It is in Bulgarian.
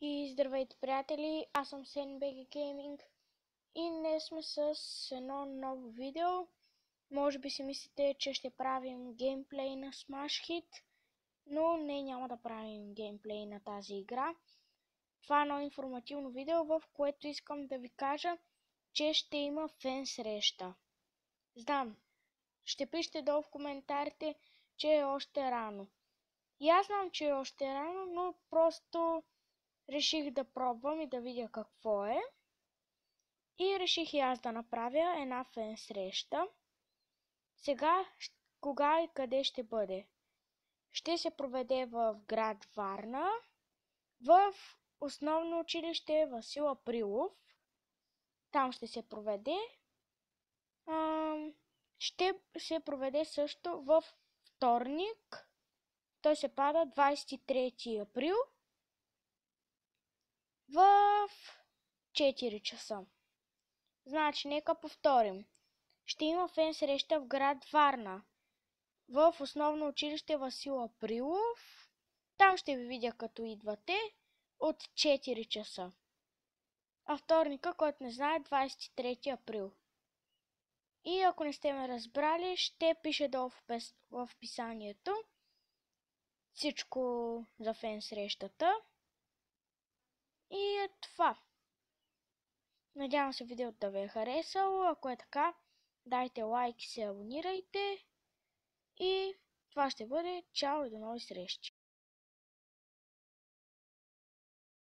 И здравейте, приятели! Аз съм SNBG Gaming и днес сме с едно ново видео. Може би си мислите, че ще правим геймплей на Smash Hit, но не, няма да правим геймплей на тази игра. Това е едно информативно видео, в което искам да ви кажа, че ще има фен среща. Знам, ще пишете долу в коментарите, че е още рано. И аз знам, че е още рано, но просто реших да пробвам и да видя какво е. И реших и аз да направя една фен среща. Сега, кога и къде ще бъде? Ще се проведе в град Варна, в основно училище Васил Априлов. Там ще се проведе. Ще се проведе също в вторник. Той се пада 23 април. В 4 часа. Значи, нека повторим. Ще има фен среща в град Варна, в основно училище Васил Априлов. Там ще ви видя като идвате от 4 часа. А вторника, който не знае, 23 април. И ако не сте ме разбрали, ще пише долу в описанието всичко за фен срещата. И е това. Надявам се видеото да ви е харесало. Ако е така, дайте лайк и се абонирайте. И това ще бъде. Чао и до нови срещи!